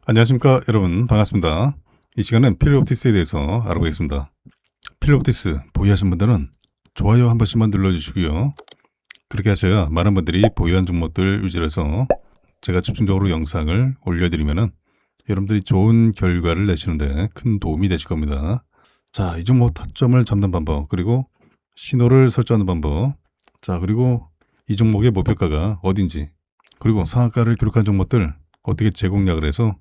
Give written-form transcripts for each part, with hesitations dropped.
안녕하십니까 여러분, 반갑습니다. 이 시간은 필로옵티스에 대해서 알아보겠습니다. 필로옵티스 보유하신 분들은 좋아요 한 번씩만 눌러주시고요. 그렇게 하셔야 많은 분들이 보유한 종목들 위주로 해서 제가 집중적으로 영상을 올려드리면은 여러분들이 좋은 결과를 내시는데 큰 도움이 되실 겁니다. 자, 이 종목 타점을 잡는 방법, 그리고 신호를 설정하는 방법, 자, 그리고 이 종목의 목표가가 어딘지, 그리고 상한가를 기록한 종목들 어떻게 재공략을 해서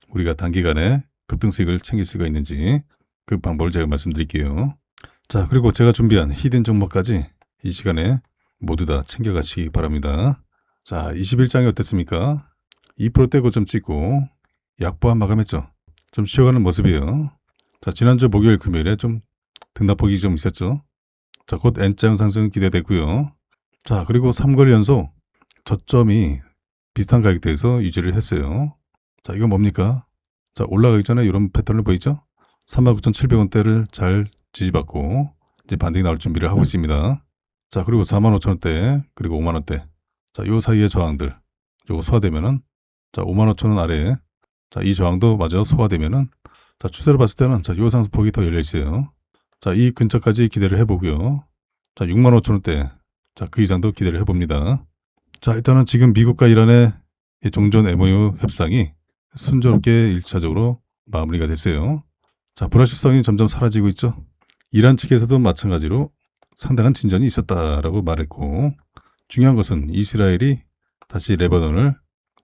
우리가 단기간에 급등수익을 챙길 수가 있는지 그 방법을 제가 말씀드릴게요. 자, 그리고 제가 준비한 히든 종목까지 이 시간에 모두 다 챙겨가시기 바랍니다. 자, 21장이 어땠습니까? 2%대 고점 찍고 약보합 마감했죠. 좀 쉬어가는 모습이에요. 자, 지난주 목요일 금요일에 좀 등락폭이 좀 있었죠. 자, 곧 N자형 상승 기대되고요. 자, 그리고 3거래 연속 저점이 비슷한 가격대에서 유지를 했어요. 자, 이건 뭡니까? 자, 올라가기 전에 이런 패턴을 보이죠? 39,700원대를 잘 지지받고 이제 반등이 나올 준비를 하고 있습니다. 자, 그리고 45,000원대, 그리고 5만원대. 자, 요 사이의 저항들. 요거 소화되면은, 자, 55,000원 아래에, 자, 이 저항도 마저 소화되면은, 자, 추세로 봤을 때는, 자, 요 상승폭이 더 열려 있어요. 자, 이 근처까지 기대를 해보고요. 자, 65,000원대. 자, 그 이상도 기대를 해봅니다. 자, 일단은 지금 미국과 이란의 이 종전 MOU 협상이 순조롭게 1차적으로 마무리가 됐어요. 자, 불확실성이 점점 사라지고 있죠. 이란 측에서도 마찬가지로 상당한 진전이 있었다라고 말했고, 중요한 것은 이스라엘이 다시 레바논을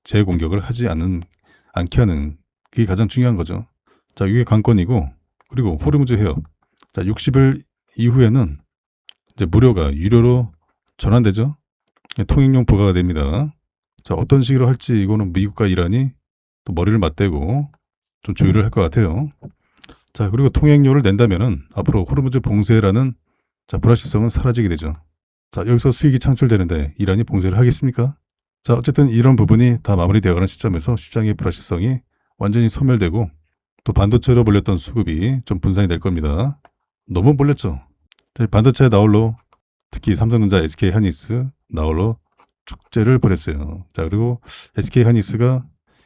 재공격을 하지 않게 하는 그게 가장 중요한 거죠. 자, 이게 관건이고, 그리고 호르무즈 해협. 자, 60일 이후에는 이제 무료가 유료로 전환되죠. 통행용 부과가 됩니다. 자, 어떤 식으로 할지 이거는 미국과 이란이 또 머리를 맞대고 좀 조율을 할 것 같아요. 자, 그리고 통행료를 낸다면은 앞으로 호르무즈 봉쇄라는 자, 불확실성은 사라지게 되죠. 자, 여기서 수익이 창출되는데 이란이 봉쇄를 하겠습니까? 자, 어쨌든 이런 부분이 다 마무리되어가는 시점에서 시장의 불확실성이 완전히 소멸되고 또 반도체로 몰렸던 수급이 좀 분산이 될 겁니다. 너무 몰렸죠. 반도체 나홀로 특히 삼성전자, SK 하이닉스 나홀로 축제를 벌였어요. 자, 그리고 SK 하이닉스가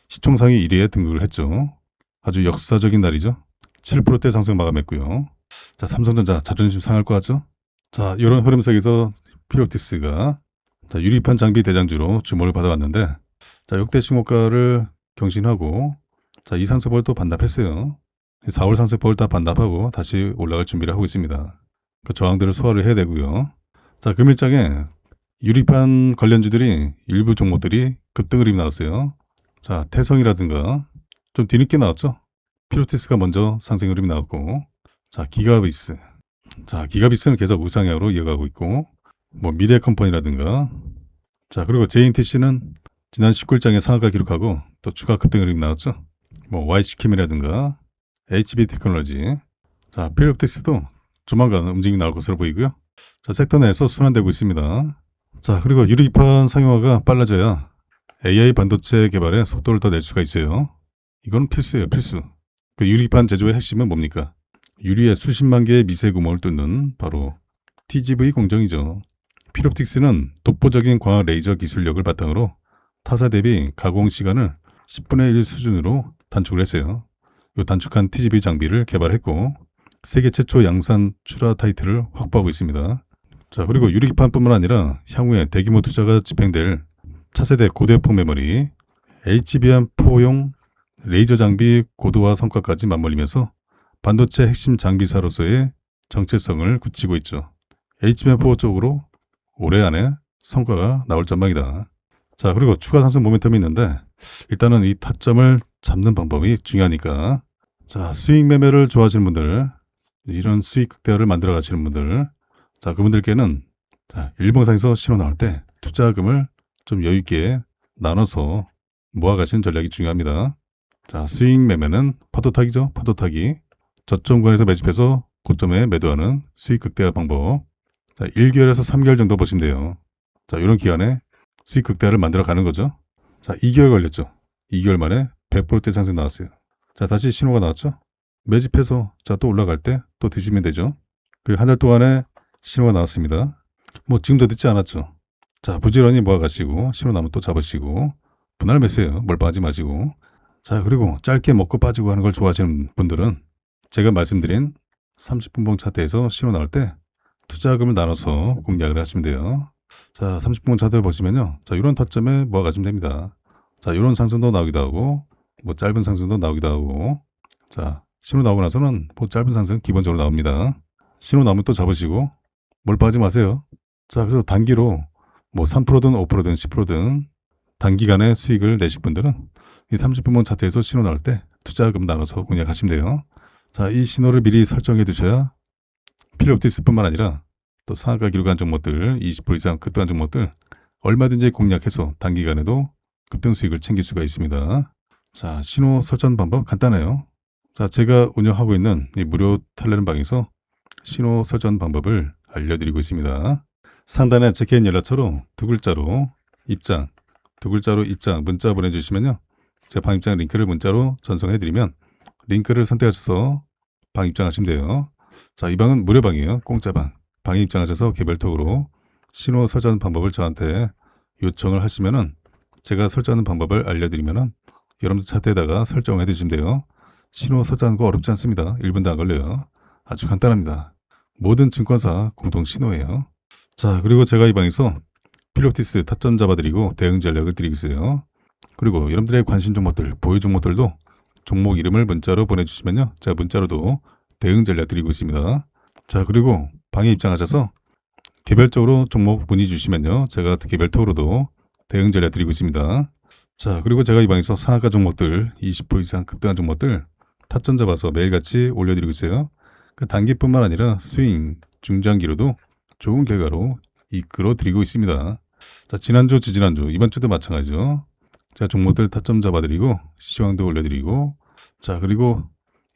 시총상위 1위에 등극을 했죠. 아주 역사적인 날이죠. 7%대 상승 마감했고요. 자, 삼성전자 자존심 상할 것 같죠? 자, 이런 흐름 속에서 필로옵티스가 유리판 장비 대장주로 주목을 받아왔는데, 자, 역대 신고가를 경신하고, 자, 이 상승폭을 또 반납했어요. 4월 상승폭을 다 반납하고 다시 올라갈 준비를 하고 있습니다. 그 저항들을 소화를 해야 되고요. 자, 금일장에 유리판 관련주들이 일부 종목들이 급등 흐름이 나왔어요. 자, 태성이라든가 좀 뒤늦게 나왔죠. 필로티스가 먼저 상승 흐름이 나왔고, 자, 기가비스. 자, 기가비스는 계속 우상향으로 이어가고 있고, 뭐 미래컴퍼니라든가, 자, 그리고 JNTC는 지난 19일장에 상한가 기록하고 또 추가 급등 흐름이 나왔죠. 뭐 YC캠이라든가 HB테크놀로지. 자, 필로티스도 조만간 움직임이 나올 것으로 보이고요. 자, 섹터 내에서 순환되고 있습니다. 자, 그리고 유리판 상용화가 빨라져야 AI 반도체 개발에 속도를 더 낼 수가 있어요. 이건 필수예요, 필수. 그 유리판 제조의 핵심은 뭡니까? 유리에 수십만 개의 미세 구멍을 뚫는 바로 TGV 공정이죠. 필옵틱스는 독보적인 광학 레이저 기술력을 바탕으로 타사 대비 가공 시간을 10분의 1 수준으로 단축을 했어요. 이 단축한 TGV 장비를 개발했고 세계 최초 양산 출하 타이틀을 확보하고 있습니다. 자, 그리고 유리판뿐만 아니라 향후에 대규모 투자가 집행될 차세대 고대폭 메모리, HBM4용 레이저 장비 고도화 성과까지 맞물리면서 반도체 핵심 장비사로서의 정체성을 굳히고 있죠. HBM4 쪽으로 올해 안에 성과가 나올 전망이다. 자, 그리고 추가 상승 모멘텀이 있는데 일단은 이 타점을 잡는 방법이 중요하니까, 자, 수익 매매를 좋아하시는 분들, 이런 수익 극대화를 만들어 가시는 분들, 자, 그분들께는 자, 일봉상에서 신호 나올 때 투자금을 좀 여유 있게 나눠서 모아 가시는 전략이 중요합니다. 자, 수익 매매는 파도타기죠. 파도타기. 저점권에서 매집해서 고점에 매도하는 수익 극대화 방법. 자, 1개월에서 3개월 정도 보시면 돼요. 자, 이런 기간에 수익 극대화를 만들어 가는 거죠. 자, 2개월 걸렸죠. 2개월 만에 100%대 상승 나왔어요. 자, 다시 신호가 나왔죠. 매집해서 자, 또 올라갈 때 또 드시면 되죠. 그리고 한 달 동안에 신호가 나왔습니다. 뭐 지금도 늦지 않았죠. 자, 부지런히 모아가시고 신호 나면 또 잡으시고 분할 매수해요. 몰빵하지 마시고. 자, 그리고 짧게 먹고 빠지고 하는 걸 좋아하시는 분들은 제가 말씀드린 30분봉 차트에서 신호 나올 때 투자금을 나눠서 공략을 하시면 돼요. 자, 30분봉 차트 보시면요. 자, 이런 타점에 모아가시면 됩니다. 자, 이런 상승도 나오기도 하고, 뭐 짧은 상승도 나오기도 하고, 자, 신호 나오고 나서는 뭐 짧은 상승 기본적으로 나옵니다. 신호 나오면 또 잡으시고, 몰빵하지 마세요. 자, 그래서 단기로 뭐 3%든 5%든 10%든 단기간에 수익을 내실 분들은 이 30분봉 차트에서 신호 나올 때 투자금 나눠서 공략하시면 돼요. 자, 이 신호를 미리 설정해 두셔야 필요옵티스뿐만 아니라 또 상한가 기록한 종목들 20% 이상 급등한 종목들 얼마든지 공략해서 단기간에도 급등 수익을 챙길 수가 있습니다. 자, 신호 설정 방법 간단해요. 자, 제가 운영하고 있는 이 무료 텔레그램 방에서 신호 설정 방법을 알려드리고 있습니다. 상단에 체크인 연락처로 두 글자로 입장, 문자 보내주시면요. 제 방 입장 링크를 문자로 전송해드리면 링크를 선택하셔서 방 입장하시면 돼요. 자, 이 방은 무료방이에요. 공짜방. 방에 입장하셔서 개별톡으로 신호 설정 방법을 저한테 요청을 하시면은 제가 설정하는 방법을 알려드리면은 여러분들 차트에다가 설정을 해주시면 돼요. 신호 설정하는 거 어렵지 않습니다. 1분도 안 걸려요. 아주 간단합니다. 모든 증권사 공동 신호예요. 자, 그리고 제가 이 방에서 필요옵티스 타점 잡아드리고 대응 전략을 드리고 있어요. 그리고 여러분들의 관심 종목들, 보유 종목들도 종목 이름을 문자로 보내주시면요. 제가 문자로도 대응 전략 드리고 있습니다. 자, 그리고 방에 입장하셔서 개별적으로 종목 문의 주시면요. 제가 개별톡으로도 대응 전략 드리고 있습니다. 자, 그리고 제가 이 방에서 상한가 종목들 20% 이상 급등한 종목들 타점 잡아서 매일같이 올려드리고 있어요. 그 단기뿐만 아니라 스윙, 중장기로도 좋은 결과로 이끌어 드리고 있습니다. 자, 지난주, 지지난주, 이번 주도 마찬가지죠. 제가 종목들 타점 잡아드리고 시황도 올려드리고, 자, 그리고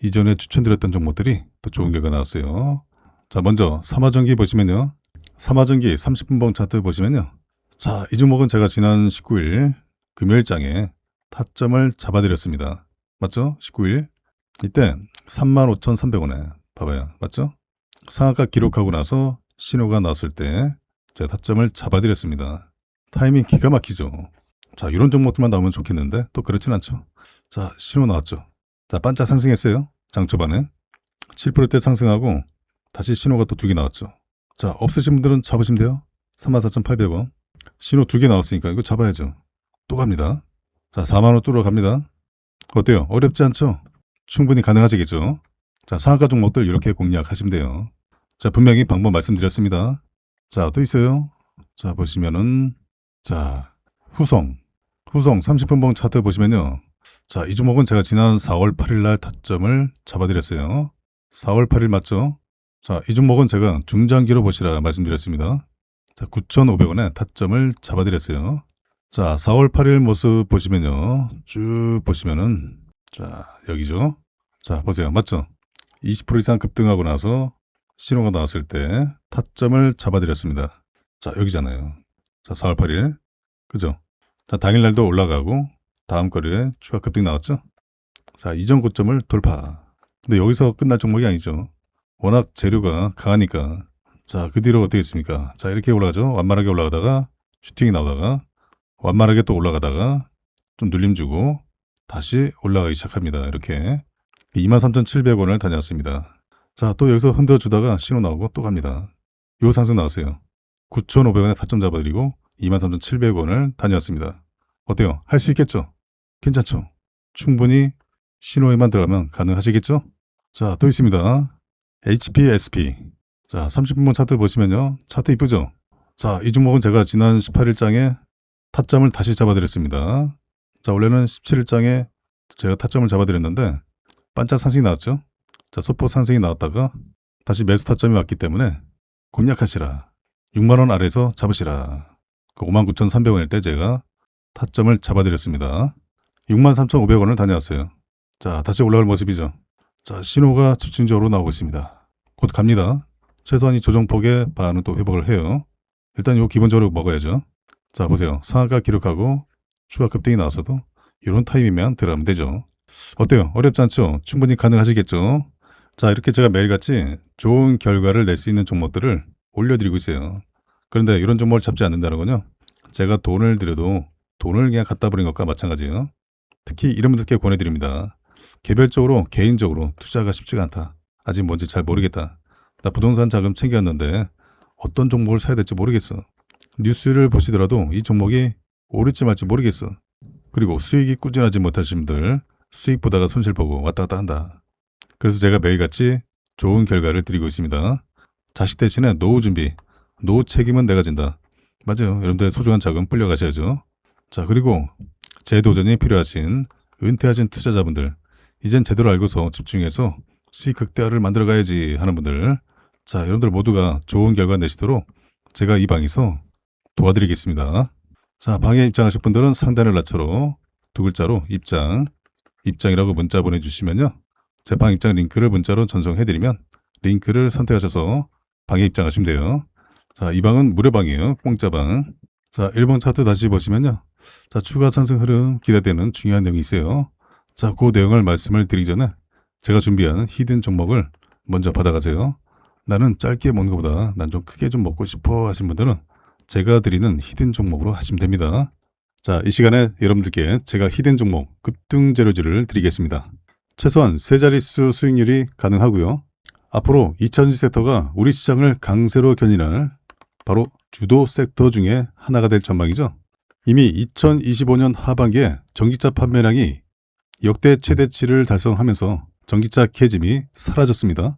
이전에 추천드렸던 종목들이 또 좋은 결과 나왔어요. 자, 먼저 삼화전기 보시면요. 삼화전기 30분봉 차트 보시면요. 자, 이 종목은 제가 지난 19일 금요일장에 타점을 잡아드렸습니다. 맞죠? 19일. 이때 35,300원에 봐봐요. 맞죠? 상한가 기록하고 나서 신호가 나왔을 때 제가 타점을 잡아드렸습니다. 타이밍 기가 막히죠. 자, 이런 종목들만 나오면 좋겠는데 또 그렇진 않죠. 자, 신호 나왔죠. 자, 반짝 상승했어요. 장 초반에 7%대 상승하고 다시 신호가 또 두 개 나왔죠. 자, 없으신 분들은 잡으시면 돼요. 34,800원. 신호 두 개 나왔으니까 이거 잡아야죠. 또 갑니다. 자, 4만원 뚫어 갑니다. 어때요? 어렵지 않죠? 충분히 가능하시겠죠? 자, 상한가 종목들 이렇게 공략하시면 돼요. 자, 분명히 방법 말씀드렸습니다. 자, 또 있어요. 자, 보시면은, 자, 후성 30분봉 차트 보시면요. 자, 이 종목은 제가 지난 4월 8일 날 타점을 잡아드렸어요. 4월 8일 맞죠? 자, 이 종목은 제가 중장기로 보시라 말씀드렸습니다. 자, 9,500원에 타점을 잡아드렸어요. 자, 4월 8일 모습 보시면요. 쭉 보시면은, 자, 여기죠. 자, 보세요. 맞죠? 20% 이상 급등하고 나서 신호가 나왔을 때 타점을 잡아드렸습니다. 자, 여기잖아요. 자, 4월 8일. 그죠? 자, 당일날도 올라가고 다음 거래에 추가 급등 나왔죠? 자, 이전 고점을 돌파. 근데 여기서 끝날 종목이 아니죠. 워낙 재료가 강하니까. 자, 그 뒤로 어떻게 했습니까? 자, 이렇게 올라가죠. 완만하게 올라가다가 슈팅이 나오다가 완만하게 또 올라가다가 좀 눌림 주고 다시 올라가기 시작합니다. 이렇게 23,700원을 다녀왔습니다. 자, 또 여기서 흔들어 주다가 신호 나오고 또 갑니다. 요 상승 나왔어요. 9,500원에 타점 잡아드리고 23,700원을 다녀왔습니다. 어때요? 할 수 있겠죠? 괜찮죠? 충분히 신호에만 들어가면 가능하시겠죠? 자, 또 있습니다. HPSP. 자, 30분봉 차트 보시면요. 차트 이쁘죠? 자, 이 종목은 제가 지난 18일장에 타점을 다시 잡아드렸습니다. 자, 원래는 17일장에 제가 타점을 잡아드렸는데 반짝 상승이 나왔죠? 자, 소폭 상승이 나왔다가 다시 매수 타점이 왔기 때문에 공략하시라. 6만원 아래에서 잡으시라. 그 59,300원일 때 제가 타점을 잡아드렸습니다. 63,500원을 다녀왔어요. 자, 다시 올라갈 모습이죠. 자, 신호가 집중적으로 나오고 있습니다. 곧 갑니다. 최소한 이 조정폭의 반은 또 회복을 해요. 일단 이거 기본적으로 먹어야죠. 자, 보세요. 상한가 기록하고 추가 급등이 나왔어도 이런 타임이면 들어가면 되죠. 어때요? 어렵지 않죠? 충분히 가능하시겠죠? 자, 이렇게 제가 매일같이 좋은 결과를 낼 수 있는 종목들을 올려드리고 있어요. 그런데 이런 종목을 잡지 않는다는 건요. 제가 돈을 들여도 돈을 그냥 갖다 버린 것과 마찬가지예요. 특히 이런 분들께 권해드립니다. 개별적으로 개인적으로 투자가 쉽지가 않다. 아직 뭔지 잘 모르겠다. 나 부동산 자금 챙겨왔는데 어떤 종목을 사야 될지 모르겠어. 뉴스를 보시더라도 이 종목이 오를지 말지 모르겠어. 그리고 수익이 꾸준하지 못하신 분들 수익 보다가 손실 보고 왔다 갔다 한다. 그래서 제가 매일같이 좋은 결과를 드리고 있습니다. 자식 대신에 노후 준비, 노후 책임은 내가 진다. 맞아요. 여러분들의 소중한 자금 불려가셔야죠. 자, 그리고 재도전이 필요하신 은퇴하신 투자자분들, 이젠 제대로 알고서 집중해서 수익 극대화를 만들어가야지 하는 분들, 자, 여러분들 모두가 좋은 결과 내시도록 제가 이 방에서 도와드리겠습니다. 자, 방에 입장하실 분들은 상단을 나처로 두 글자로 입장이라고 문자 보내주시면요. 제 방 입장 링크를 문자로 전송해드리면 링크를 선택하셔서 방에 입장하시면 돼요. 자, 이 방은 무료방이에요. 공짜방. 자, 1번 차트 다시 보시면요. 자, 추가 상승 흐름 기대되는 중요한 내용이 있어요. 자, 그 내용을 말씀을 드리기 전에 제가 준비한 히든 종목을 먼저 받아가세요. 나는 짧게 먹는 것보다 난 좀 크게 좀 먹고 싶어 하신 분들은 제가 드리는 히든 종목으로 하시면 됩니다. 자, 이 시간에 여러분들께 제가 히든 종목 급등 재료주를 드리겠습니다. 최소한 세 자릿수 수익률이 가능하고요. 앞으로 2000지 섹터가 우리 시장을 강세로 견인할 바로 주도 섹터 중에 하나가 될 전망이죠. 이미 2025년 하반기에 전기차 판매량이 역대 최대치를 달성하면서 전기차 캐짐이 사라졌습니다.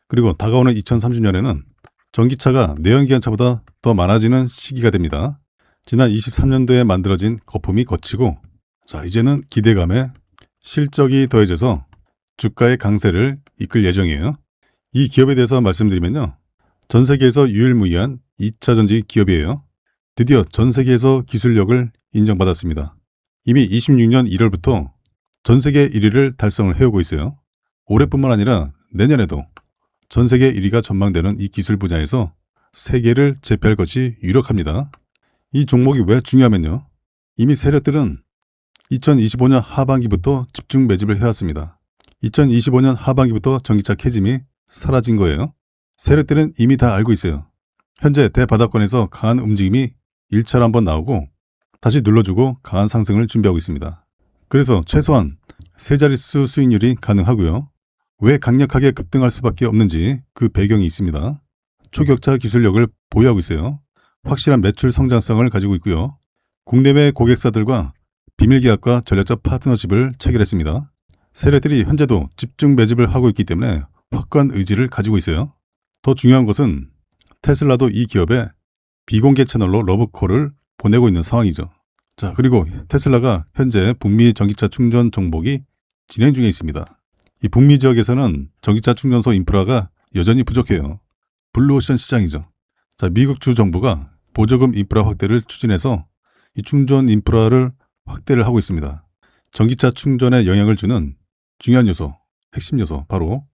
그리고 다가오는 2030년에는 전기차가 내연기관차보다 더 많아지는 시기가 됩니다. 지난 23년도에 만들어진 거품이 거치고 자, 이제는 기대감에 실적이 더해져서 주가의 강세를 이끌 예정이에요. 이 기업에 대해서 말씀드리면요. 전 세계에서 유일무이한 2차전지 기업이에요. 드디어 전 세계에서 기술력을 인정받았습니다. 이미 26년 1월부터 전 세계 1위를 달성을 해오고 있어요. 올해뿐만 아니라 내년에도 전 세계 1위가 전망되는 이 기술 분야에서 세계를 제패할 것이 유력합니다. 이 종목이 왜 중요하면요. 이미 세력들은 2025년 하반기부터 집중 매집을 해왔습니다. 2025년 하반기부터 전기차 캐짐이 사라진 거예요. 세력들은 이미 다 알고 있어요. 현재 대바닥권에서 강한 움직임이 1차로 한번 나오고 다시 눌러주고 강한 상승을 준비하고 있습니다. 그래서 최소한 세 자릿수 수익률이 가능하고요. 왜 강력하게 급등할 수밖에 없는지 그 배경이 있습니다. 초격차 기술력을 보유하고 있어요. 확실한 매출 성장성을 가지고 있고요. 국내외 고객사들과 비밀계약과 전략적 파트너십을 체결했습니다. 세력들이 현재도 집중 매집을 하고 있기 때문에 확고한 의지를 가지고 있어요. 더 중요한 것은 테슬라도 이 기업에 비공개 채널로 러브콜을 보내고 있는 상황이죠. 자, 그리고 테슬라가 현재 북미 전기차 충전 정복이 진행 중에 있습니다. 이 북미 지역에서는 전기차 충전소 인프라가 여전히 부족해요. 블루오션 시장이죠. 자, 미국 주 정부가 보조금 인프라 확대를 추진해서 이 충전 인프라를 확대를 하고 있습니다. 전기차 충전에 영향을 주는 중요한 요소, 핵심 요소 바로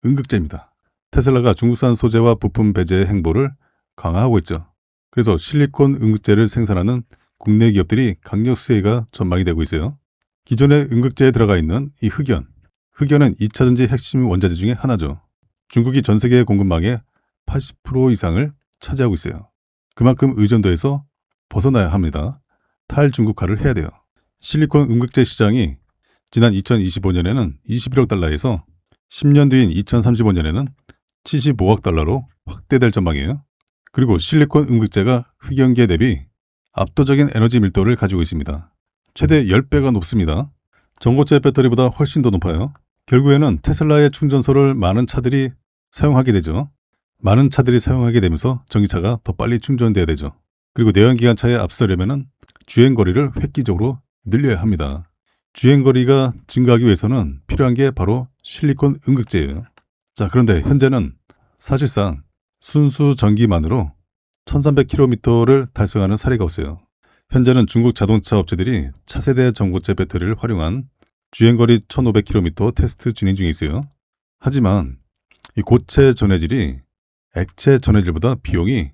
음극재입니다. 테슬라가 중국산 소재와 부품 배제 행보를 강화하고 있죠. 그래서 실리콘 음극재를 생산하는 국내 기업들이 강력 수혜가 전망이 되고 있어요. 기존의 음극재에 들어가 있는 이 흑연은 2차전지 핵심 원자재 중에 하나죠. 중국이 전 세계 공급망의 80% 이상을 차지하고 있어요. 그만큼 의존도에서 벗어나야 합니다. 탈중국화를 해야 돼요. 실리콘 음극재 시장이 지난 2025년에는 21억 달러에서 10년 뒤인 2035년에는 75억 달러로 확대될 전망이에요. 그리고 실리콘 음극재가 흑연계 대비 압도적인 에너지 밀도를 가지고 있습니다. 최대 10배가 높습니다. 전고체 배터리보다 훨씬 더 높아요. 결국에는 테슬라의 충전소를 많은 차들이 사용하게 되죠. 많은 차들이 사용하게 되면서 전기차가 더 빨리 충전돼야 되죠. 그리고 내연기관차에 앞서려면 주행거리를 획기적으로 늘려야 합니다. 주행거리가 증가하기 위해서는 필요한 게 바로 실리콘 음극재예요. 자, 그런데 현재는 사실상 순수 전기만으로 1300km를 달성하는 사례가 없어요. 현재는 중국 자동차 업체들이 차세대 전고체 배터리를 활용한 주행거리 1500km 테스트 진행 중에 있어요. 하지만 이 고체 전해질이 액체 전해질보다 비용이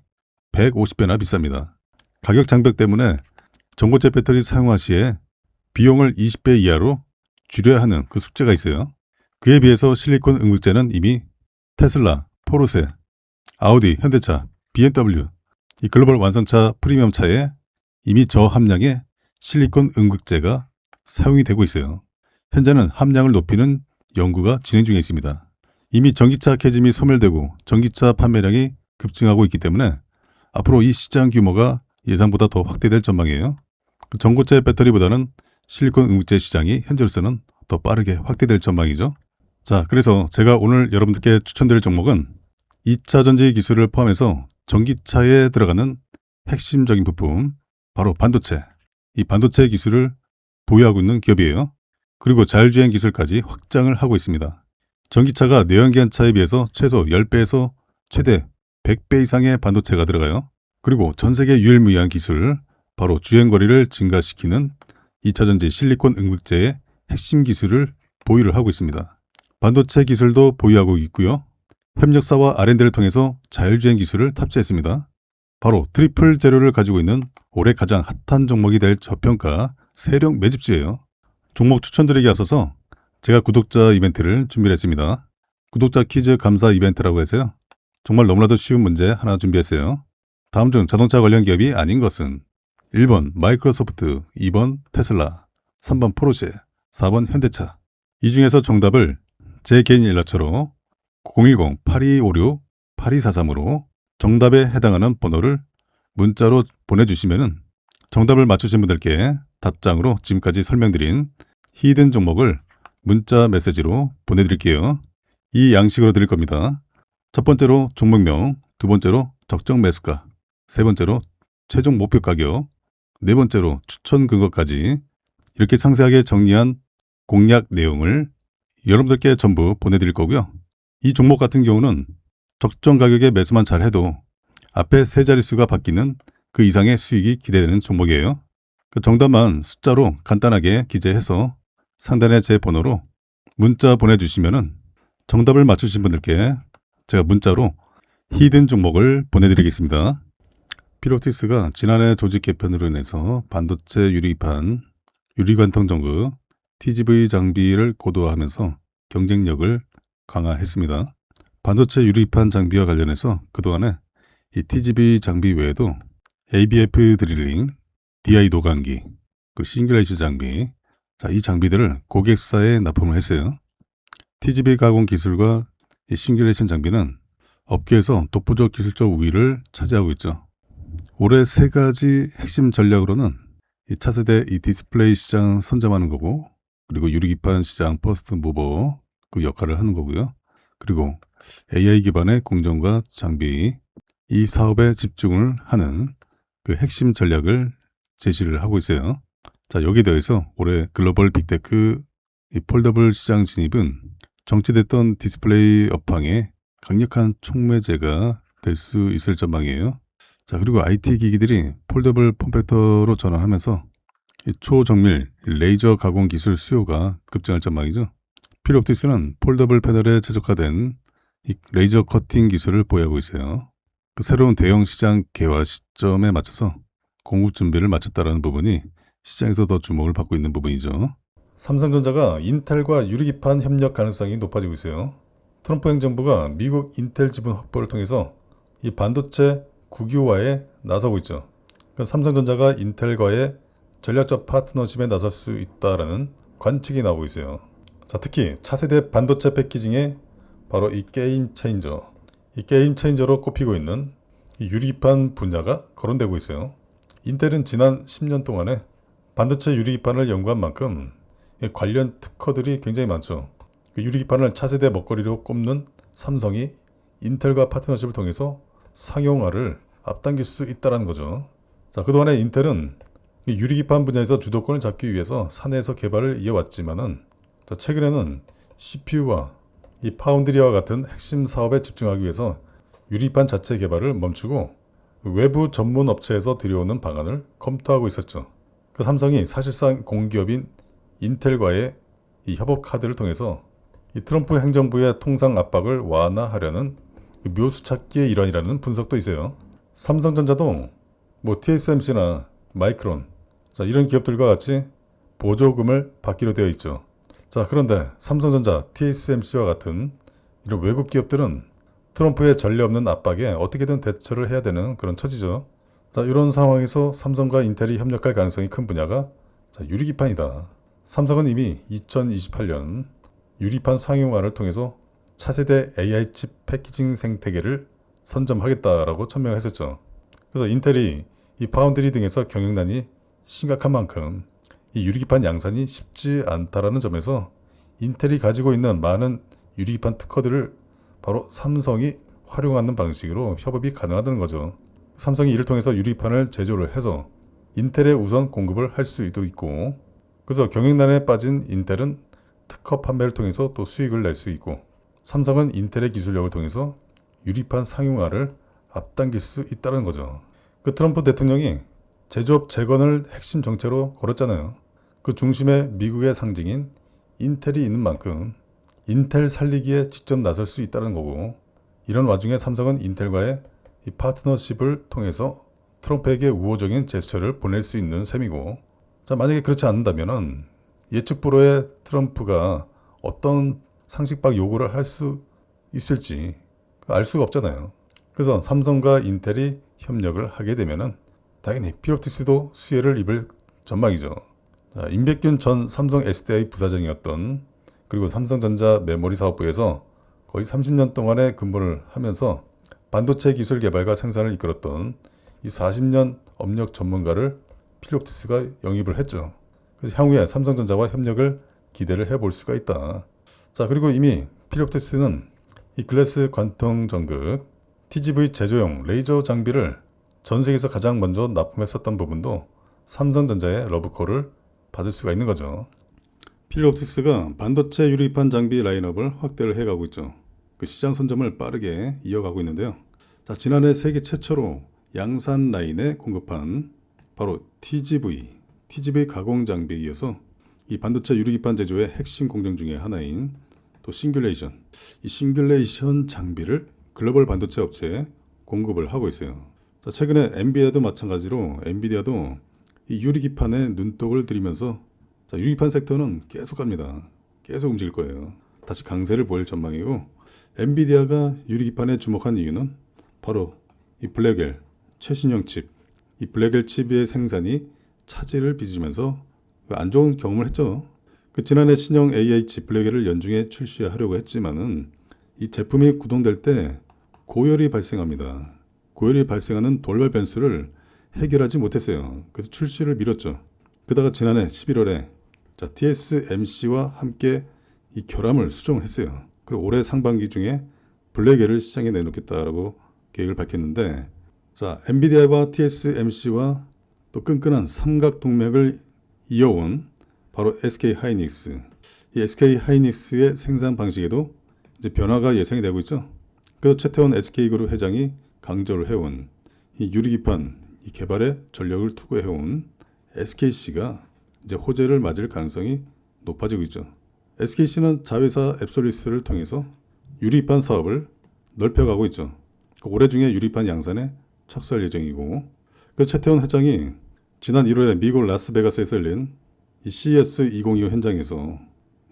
150배나 비쌉니다. 가격 장벽 때문에 전고체 배터리 사용화 시에 비용을 20배 이하로 줄여야 하는 그 숙제가 있어요. 그에 비해서 실리콘 음극재는 이미 테슬라, 포르쉐, 아우디, 현대차, BMW, 이 글로벌 완성차 프리미엄 차에 이미 저함량의 실리콘 음극재가 사용이 되고 있어요. 현재는 함량을 높이는 연구가 진행 중에 있습니다. 이미 전기차 캐즘이 소멸되고 전기차 판매량이 급증하고 있기 때문에 앞으로 이 시장 규모가 예상보다 더 확대될 전망이에요. 전고체 배터리보다는 실리콘 음극재 시장이 현재로서는 더 빠르게 확대될 전망이죠. 자, 그래서 제가 오늘 여러분들께 추천드릴 종목은 2차 전지 기술을 포함해서 전기차에 들어가는 핵심적인 부품, 바로 반도체. 이 반도체 기술을 보유하고 있는 기업이에요. 그리고 자율주행 기술까지 확장을 하고 있습니다. 전기차가 내연기관차에 비해서 최소 10배에서 최대 100배 이상의 반도체가 들어가요. 그리고 전 세계 유일무이한 기술, 바로 주행거리를 증가시키는 2차 전지 실리콘 음극재의 핵심 기술을 보유를 하고 있습니다. 반도체 기술도 보유하고 있고요. 협력사와 R&D를 통해서 자율주행 기술을 탑재했습니다. 바로 트리플 재료를 가지고 있는 올해 가장 핫한 종목이 될 저평가 세력 매집주예요. 종목 추천드리기 앞서서 제가 구독자 이벤트를 준비했습니다. 구독자 퀴즈 감사 이벤트라고 해서요. 정말 너무나도 쉬운 문제 하나 준비했어요. 다음 중 자동차 관련 기업이 아닌 것은 1번 마이크로소프트, 2번 테슬라, 3번 포르쉐, 4번 현대차. 이 중에서 정답을 제 개인 연락처로 010-8256-8243으로 정답에 해당하는 번호를 문자로 보내주시면 정답을 맞추신 분들께 답장으로 지금까지 설명드린 히든 종목을 문자 메시지로 보내드릴게요. 이 양식으로 드릴 겁니다. 첫 번째로 종목명, 두 번째로 적정 매수가, 세 번째로 최종 목표 가격, 네 번째로 추천 근거까지 이렇게 상세하게 정리한 공략 내용을 여러분들께 전부 보내드릴 거고요. 이 종목 같은 경우는 적정 가격에 매수만 잘해도 앞에 세 자릿수가 바뀌는 그 이상의 수익이 기대되는 종목이에요. 그 정답만 숫자로 간단하게 기재해서 상단에 제 번호로 문자 보내주시면 정답을 맞추신 분들께 제가 문자로 히든 종목을 보내드리겠습니다. 필로프티스가 지난해 조직 개편으로 인해서 반도체 유리판, 유리관통 전구, TGV 장비를 고도화하면서 경쟁력을 강화했습니다. 반도체 유리판 장비와 관련해서 그동안에 이 TGV 장비 외에도 ABF 드릴링, DI 노광기, 그 싱글레이션 장비, 자, 이 장비들을 고객사에 납품을 했어요. TGV 가공 기술과 이 싱글레이션 장비는 업계에서 독보적 기술적 우위를 차지하고 있죠. 올해 세 가지 핵심 전략으로는 이 차세대 이 디스플레이 시장 선점하는 거고, 그리고 유리기판 시장 퍼스트 무버 그 역할을 하는 거고요. 그리고 AI 기반의 공정과 장비, 이 사업에 집중을 하는 그 핵심 전략을 제시를 하고 있어요. 자, 여기에 대해서 올해 글로벌 빅테크 이 폴더블 시장 진입은 정치됐던 디스플레이 업황에 강력한 촉매제가 될 수 있을 전망이에요. 자, 그리고 IT 기기들이 폴더블 폼팩터로 전환하면서 이 초정밀 레이저 가공 기술 수요가 급증할 전망이죠. 필옵티스는 폴더블 패널에 최적화된 이 레이저 커팅 기술을 보유하고 있어요. 그 새로운 대형 시장 개화 시점에 맞춰서 공급 준비를 마쳤다는 부분이 시장에서 더 주목을 받고 있는 부분이죠. 삼성전자가 인텔과 유리기판 협력 가능성이 높아지고 있어요. 트럼프 행정부가 미국 인텔 지분 확보를 통해서 이 반도체 국유화에 나서고 있죠. 삼성전자가 인텔과의 전략적 파트너십에 나설 수 있다라는 관측이 나오고 있어요. 자, 특히 차세대 반도체 패키징에 바로 이 게임 체인저로 꼽히고 있는 이 유리기판 분야가 거론되고 있어요. 인텔은 지난 10년 동안에 반도체 유리기판을 연구한 만큼 관련 특허들이 굉장히 많죠. 유리기판을 차세대 먹거리로 꼽는 삼성이 인텔과 파트너십을 통해서 상용화를 앞당길 수 있다는 거죠. 자, 그동안에 인텔은 유리기판 분야에서 주도권을 잡기 위해서 사내에서 개발을 이어왔지만은 최근에는 CPU와 이 파운드리와 같은 핵심 사업에 집중하기 위해서 유리판 자체 개발을 멈추고 외부 전문 업체에서 들여오는 방안을 검토하고 있었죠. 그 삼성이 사실상 공기업인 인텔과의 이 협업 카드를 통해서 이 트럼프 행정부의 통상 압박을 완화하려는 묘수 찾기의 일환이라는 분석도 있어요. 삼성전자도 TSMC나 마이크론, 자, 이런 기업들과 같이 보조금을 받기로 되어 있죠. 자, 그런데 삼성전자, TSMC와 같은 이런 외국 기업들은 트럼프의 전례 없는 압박에 어떻게든 대처를 해야 되는 그런 처지죠. 자, 이런 상황에서 삼성과 인텔이 협력할 가능성이 큰 분야가 유리기판이다. 삼성은 이미 2028년 유리판 상용화를 통해서 차세대 AI칩 패키징 생태계를 선점하겠다라고 천명했었죠. 그래서 인텔이 이 파운드리 등에서 경영난이 심각한 만큼 이 유리기판 양산이 쉽지 않다라는 점에서 인텔이 가지고 있는 많은 유리기판 특허들을 바로 삼성이 활용하는 방식으로 협업이 가능하다는 거죠. 삼성이 이를 통해서 유리판을 제조를 해서 인텔에 우선 공급을 할 수도 있고, 그래서 경영난에 빠진 인텔은 특허 판매를 통해서 또 수익을 낼 수 있고, 삼성은 인텔의 기술력을 통해서 유리판 상용화를 앞당길 수 있다는 거죠. 그 트럼프 대통령이 제조업 재건을 핵심 정체로 걸었잖아요. 그 중심에 미국의 상징인 인텔이 있는 만큼 인텔 살리기에 직접 나설 수 있다는 거고, 이런 와중에 삼성은 인텔과의 이 파트너십을 통해서 트럼프에게 우호적인 제스처를 보낼 수 있는 셈이고, 자, 만약에 그렇지 않는다면은 예측 불허의 트럼프가 어떤 상식박 요구를 할 수 있을지 알 수가 없잖아요. 그래서 삼성과 인텔이 협력을 하게 되면은 당연히 필옵티스도 수혜를 입을 전망이죠. 자, 임백균 전 삼성 SDI 부사장이었던, 그리고 삼성전자 메모리 사업부에서 거의 30년 동안의 근무를 하면서 반도체 기술 개발과 생산을 이끌었던 이 40년 업력 전문가를 필옵티스가 영입을 했죠. 그래서 향후에 삼성전자와 협력을 기대를 해볼 수가 있다. 자, 그리고 이미 필옵티스는 이 글래스 관통 전극 TGV 제조용 레이저 장비를 전 세계에서 가장 먼저 납품했었던 부분도 삼성전자의 러브콜을 받을 수가 있는 거죠. 필옵티스가 반도체 유리판 장비 라인업을 확대를 해가고 있죠. 그 시장 선점을 빠르게 이어가고 있는데요. 자, 지난해 세계 최초로 양산 라인에 공급한 바로 TGV 가공 장비에 이어서 이 반도체 유리기판 제조의 핵심 공정 중에 하나인 또 이 싱귤레이션 장비를 글로벌 반도체 업체에 공급을 하고 있어요. 자, 최근에 엔비디아도 마찬가지로 엔비디아도 이 유리기판에 눈독을 들이면서, 자, 유리기판 섹터는 계속 갑니다. 계속 움직일 거예요. 다시 강세를 보일 전망이고, 엔비디아가 유리기판에 주목한 이유는 바로 이 블랙엘 최신형 칩, 이 블랙엘 칩의 생산이 차질을 빚으면서 안 좋은 경험을 했죠. 그 지난해 신형 AI 칩 블랙엘을 연중에 출시하려고 했지만은 이 제품이 구동될 때 고열이 발생합니다. 고열이 발생하는 돌발 변수를 해결하지 못했어요. 그래서 출시를 미뤘죠. 그러다가 지난해 11월에 TSMC와 함께 이 결함을 수정을 했어요. 그리고 올해 상반기 중에 블랙엘을 시장에 내놓겠다라고 계획을 밝혔는데, 자, 엔비디아와 TSMC와 또 끈끈한 삼각 동맥을 이어온 바로 SK 하이닉스. 이 SK 하이닉스의 생산 방식에도 이제 변화가 예상이 되고 있죠. 그래서 최태원 SK그룹 회장이 강조를 해온 이 유리기판 이 개발에 전력을 투구해온 SKC가 이제 호재를 맞을 가능성이 높아지고 있죠. SKC는 자회사 앱솔리스를 통해서 유리판 사업을 넓혀가고 있죠. 올해 중에 유리판 양산에 착수할 예정이고, 그 최태원 회장이 지난 1월에 미국 라스베가스에서 열린 이 CES 2025 현장에서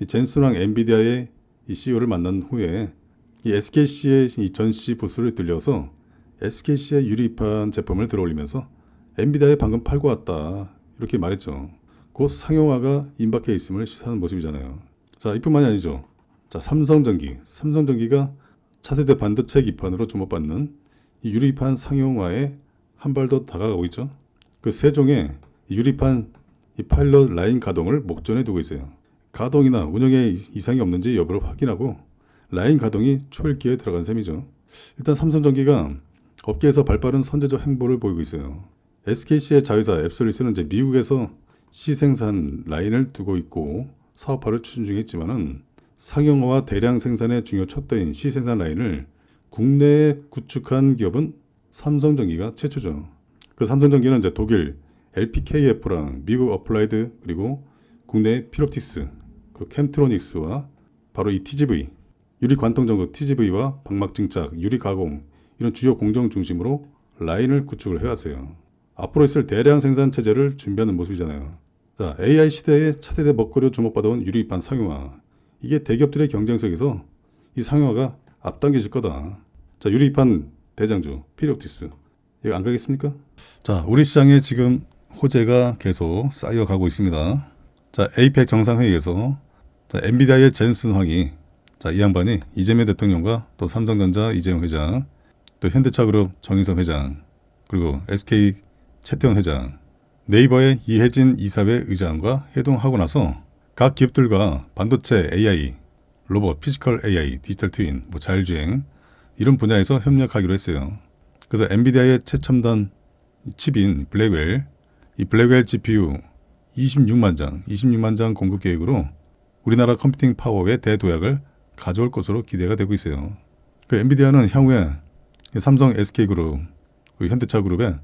이 젠슨왕 엔비디아의 이 CEO를 만난 후에 이 SKC의 이 전시 부스를 들려서 SKC의 유리판 제품을 들어올리면서 엔비디아에 방금 팔고 왔다 이렇게 말했죠. 곧 상용화가 임박해 있음을 시사하는 모습이잖아요. 자, 이뿐만이 아니죠. 자, 삼성전기가 차세대 반도체 기판으로 주목받는 이 유리판 상용화에 한 발 더 다가가고 있죠. 그 세종의 유리판 이 파일럿 라인 가동을 목전에 두고 있어요. 가동이나 운영에 이상이 없는지 여부를 확인하고 라인 가동이 초읽기에 들어간 셈이죠. 일단 삼성전기가 업계에서 발빠른 선제적 행보를 보이고 있어요. SKC의 자회사 앱솔리스는 이제 미국에서 시생산 라인을 두고 있고 사업화를 추진 중에 있지만은 상용화와 대량 생산의 중요 척도인 시생산 라인을 국내에 구축한 기업은 삼성전기가 최초죠. 그 삼성전기는 이제 독일 LPKF랑 미국 어플라이드, 그리고 국내 필옵티스, 그 캠트로닉스와 바로 이 TGV 유리 관통 전극 TGV와 방막 증착, 유리 가공 이런 주요 공정 중심으로 라인을 구축을 해왔어요. 앞으로 있을 대량 생산 체제를 준비하는 모습이잖아요. 자, AI 시대의 차세대 먹거리로 주목받아온 유리판 상용화, 이게 대기업들의 경쟁력에서 이 상용화가 앞당겨질 거다. 자, 유리판 대장주 필옵티스 이거 안 가겠습니까? 자, 우리 시장에 지금 호재가 계속 쌓여가고 있습니다. 자, 에이펙 정상회의에서 자, 엔비디아의 젠슨 황이 자, 이 양반이 이재명 대통령과 또 삼성전자 이재용 회장, 또 현대차그룹 정의선 회장, 그리고 SK 최태원 회장, 네이버의 이혜진 이사회 의장과 회동하고 나서 각 기업들과 반도체 AI, 로봇, 피지컬 AI, 디지털 트윈, 뭐 자율주행 이런 분야에서 협력하기로 했어요. 그래서 엔비디아의 최첨단 칩인 블랙웰, 이 블랙웰 GPU 26만 장 공급 계획으로 우리나라 컴퓨팅 파워의 대도약을 가져올 것으로 기대가 되고 있어요. 그 엔비디아는 향후에 삼성, SK그룹, 현대차그룹에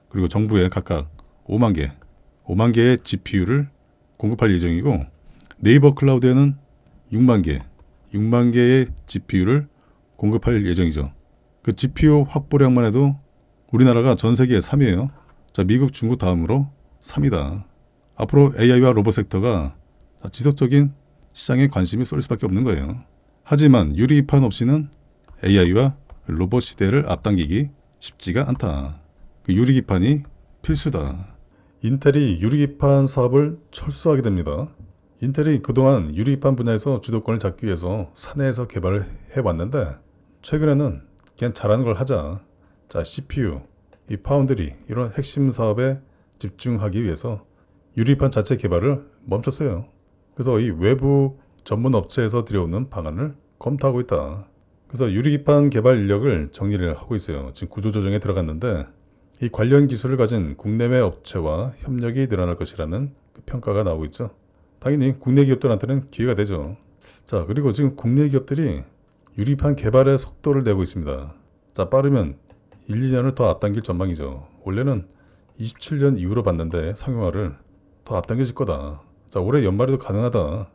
그리고 정부에 각각 5만 개의 GPU를 공급할 예정이고 네이버 클라우드에는 6만 개의 GPU를 공급할 예정이죠. 그 GPU 확보량만 해도 우리나라가 전 세계 3위예요. 자, 미국, 중국 다음으로 3위다. 앞으로 AI와 로봇 섹터가 지속적인 시장에 관심이 쏠릴 수밖에 없는 거예요. 하지만 유리기판 없이는 AI와 로봇 시대를 앞당기기 쉽지가 않다. 그 유리기판이 필수다. 인텔이 유리기판 사업을 철수하게 됩니다. 인텔이 그동안 유리기판 분야에서 주도권을 잡기 위해서 사내에서 개발을 해왔는데 최근에는 그냥 잘하는 걸 하자. 자, CPU, 이 파운드리 이런 핵심 사업에 집중하기 위해서 유리기판 자체 개발을 멈췄어요. 그래서 이 외부 전문 업체에서 들여오는 방안을 검토하고 있다. 그래서 유리기판 개발 인력을 정리를 하고 있어요. 지금 구조조정에 들어갔는데 이 관련 기술을 가진 국내외 업체와 협력이 늘어날 것이라는 평가가 나오고 있죠. 당연히 국내 기업들한테는 기회가 되죠. 자, 그리고 지금 국내 기업들이 유리판 개발의 속도를 내고 있습니다. 자, 빠르면 1, 2년을 더 앞당길 전망이죠. 원래는 27년 이후로 봤는데 상용화를 더 앞당겨질 거다. 자, 올해 연말에도 가능하다.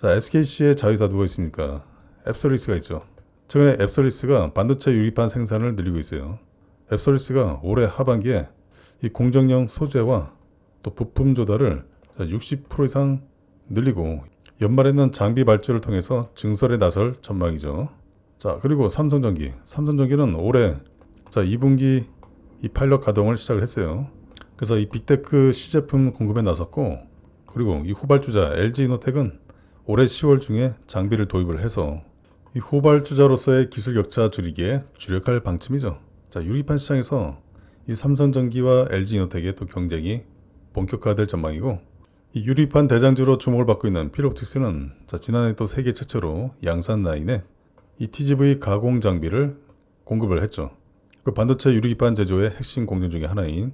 자, SKC의 자회사 누가 있습니까? 앱서리스가 있죠. 최근에 앱서리스가 반도체 유리판 생산을 늘리고 있어요. 앱서리스가 올해 하반기에 이 공정형 소재와 또 부품 조달을 60% 이상 늘리고 연말에는 장비 발주를 통해서 증설에 나설 전망이죠. 자, 그리고 삼성전기. 삼성전기는 올해 2분기 이 파일럿 가동을 시작을 했어요. 그래서 이 빅테크 시제품 공급에 나섰고, 그리고 이 후발주자 LG이노텍은 올해 10월 중에 장비를 도입을 해서 이 후발주자로서의 기술 격차 줄이기에 주력할 방침이죠. 자, 유리판 시장에서 이 삼성전기와 LG이노텍의 또 경쟁이 본격화될 전망이고, 이 유리판 대장주로 주목을 받고 있는 필옵틱스는 지난해 또 세계 최초로 양산 라인에 이 TGV 가공 장비를 공급을 했죠. 그 반도체 유리판 제조의 핵심 공정 중에 하나인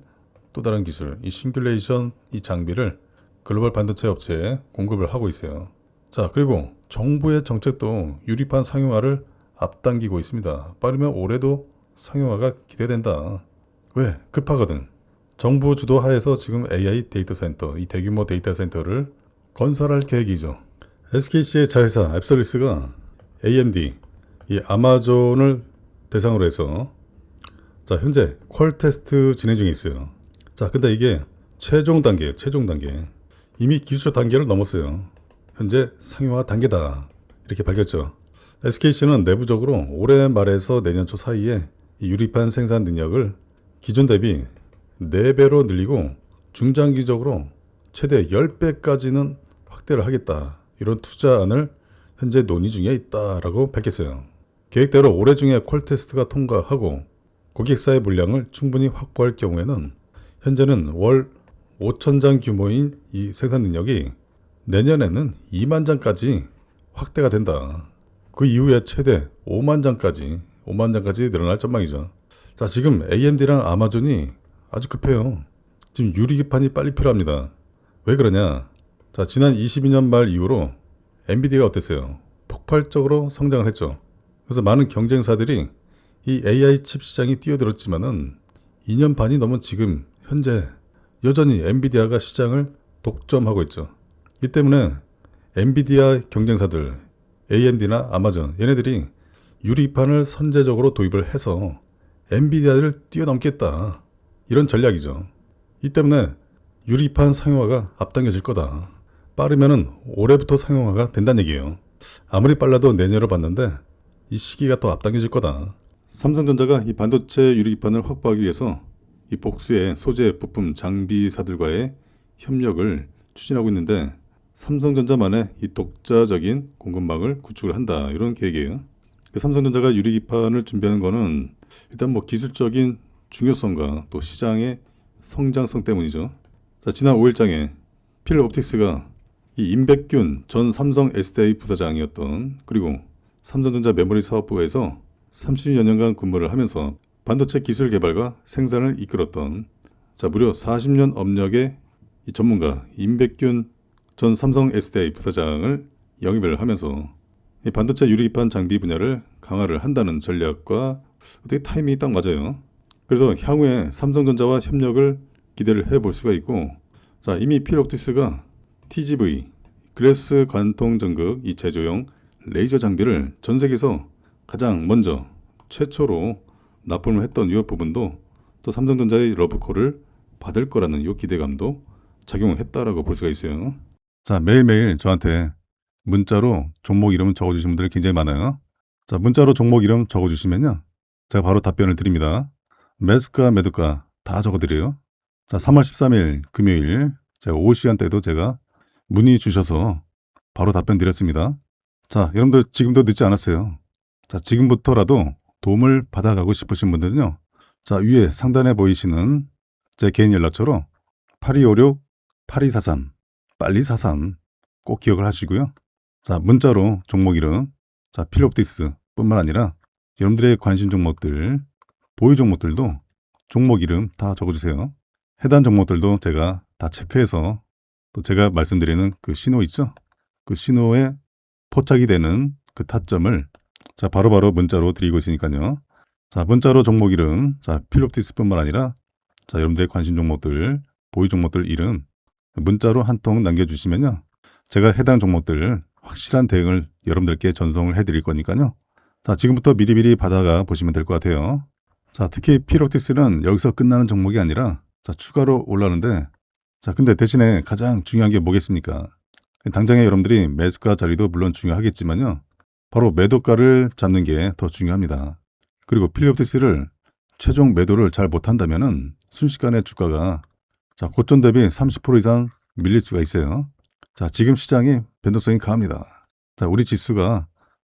또 다른 기술, 이 싱귤레이션 이 장비를 글로벌 반도체 업체에 공급을 하고 있어요. 자, 그리고 정부의 정책도 유리판 상용화를 앞당기고 있습니다. 빠르면 올해도 상용화가 기대된다. 왜? 급하거든. 정부 주도 하에서 지금 AI 데이터 센터, 이 대규모 데이터 센터를 건설할 계획이죠. SKC의 자회사 앱서리스가 AMD, 이 아마존을 대상으로 해서 자, 현재 퀄 테스트 진행 중에 있어요. 자, 근데 이게 최종 단계. 이미 기술 단계를 넘었어요. 현재 상용화 단계다. 이렇게 밝혔죠. SKC는 내부적으로 올해 말에서 내년 초 사이에 이 유리판 생산 능력을 기존 대비 4배로 늘리고 중장기적으로 최대 10배까지는 확대를 하겠다. 이런 투자안을 현재 논의 중에 있다라고 밝혔어요. 계획대로 올해 중에 퀄 테스트가 통과하고 고객사의 물량을 충분히 확보할 경우에는 현재는 월 5,000장 규모인 이 생산 능력이 내년에는 2만 장까지 확대가 된다. 그 이후에 최대 5만 장까지 늘어날 전망이죠. 자, 지금 AMD랑 아마존이 아주 급해요. 지금 유리기판이 빨리 필요합니다. 왜 그러냐? 자, 지난 22년 말 이후로 엔비디아가 어땠어요? 폭발적으로 성장을 했죠. 그래서 많은 경쟁사들이 이 AI 칩 시장이 뛰어들었지만은 2년 반이 넘은 지금 현재 여전히 엔비디아가 시장을 독점하고 있죠. 이 때문에 엔비디아 경쟁사들 AMD나 아마존 얘네들이 유리판을 선제적으로 도입을 해서 엔비디아를 뛰어넘겠다. 이런 전략이죠. 이 때문에 유리판 상용화가 앞당겨질 거다. 빠르면은 올해부터 상용화가 된다는 얘기예요. 아무리 빨라도 내년으로 봤는데 이 시기가 또 앞당겨질 거다. 삼성전자가 이 반도체 유리기판을 확보하기 위해서 이 복수의 소재, 부품, 장비사들과의 협력을 추진하고 있는데 삼성전자만의 이 독자적인 공급망을 구축을 한다. 이런 계획이에요. 삼성전자가 유리기판을 준비하는 거는 일단 뭐 기술적인 중요성과 또 시장의 성장성 때문이죠. 자, 지난 5일장에 필립옵틱스가 이 임백균 전 삼성 SDI 부사장이었던, 그리고 삼성전자 메모리 사업부에서 30여 년간 근무를 하면서 반도체 기술 개발과 생산을 이끌었던, 자, 무려 40년 업력의 이 전문가 임백균 전 삼성 SDI 부사장을 영입을 하면서 이 반도체 유리기판 장비 분야를 강화를 한다는 전략과 어떻게 타이밍이 딱 맞아요. 그래서 향후에 삼성전자와 협력을 기대를 해볼 수가 있고, 자, 이미 필립옵티스가 TGV 그래스 관통 전극 이 제조용 레이저 장비를 전 세계에서 가장 먼저 최초로 납품을 했던 이 부분도 또 삼성전자의 러브콜을 받을 거라는 이 기대감도 작용을 했다라고 볼 수가 있어요. 자, 매일매일 저한테 문자로 종목 이름 적어주신 분들이 굉장히 많아요. 자, 문자로 종목 이름 적어주시면요, 제가 바로 답변을 드립니다. 매수가, 매도가 다 적어드려요. 자, 3월 13일 금요일 제가 오후 시간대도 제가 문의 주셔서 바로 답변 드렸습니다. 자, 여러분들 지금도 늦지 않았어요. 자, 지금부터라도 도움을 받아가고 싶으신 분들은요, 자, 위에 상단에 보이시는 제 개인 연락처로 8256-8243 빨리 43 꼭 기억을 하시고요. 자, 문자로 종목 이름, 자, 필립옵티스 뿐만 아니라 여러분들의 관심 종목들, 보유 종목들도 종목 이름 다 적어주세요. 해당 종목들도 제가 다 체크해서 또 제가 말씀드리는 그 신호 있죠? 그 신호에 포착이 되는 그 타점을 자, 바로바로 문자로 드리고 있으니까요. 자, 문자로 종목 이름, 자, 필립옵티스 뿐만 아니라 자, 여러분들의 관심 종목들, 보유 종목들 이름 문자로 한 통 남겨주시면요, 제가 해당 종목들 확실한 대응을 여러분들께 전송을 해드릴 거니까요. 자, 지금부터 미리미리 받아가 보시면 될 것 같아요. 자, 특히 필립옵티스는 여기서 끝나는 종목이 아니라 자, 추가로 올라오는데, 자, 근데 대신에 가장 중요한 게 뭐겠습니까? 당장에 여러분들이 매수가 자리도 물론 중요하겠지만요, 바로 매도가를 잡는 게 더 중요합니다. 그리고 필립옵티스를 최종 매도를 잘 못한다면은 순식간에 주가가 자, 고점 대비 30% 이상 밀릴 수가 있어요. 자, 지금 시장이 변동성이 강합니다. 자, 우리 지수가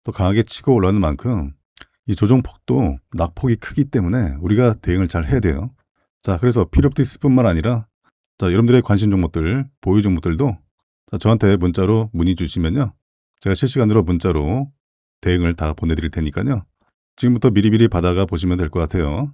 또 강하게 치고 올라오는 만큼 이 조정폭도 낙폭이 크기 때문에 우리가 대응을 잘 해야 돼요. 자, 그래서 필립옵티스뿐만 아니라 자, 여러분들의 관심 종목들, 보유 종목들도 자, 저한테 문자로 문의 주시면요, 제가 실시간으로 문자로 대응을 다 보내드릴 테니까요. 지금부터 미리미리 받아가 보시면 될 것 같아요.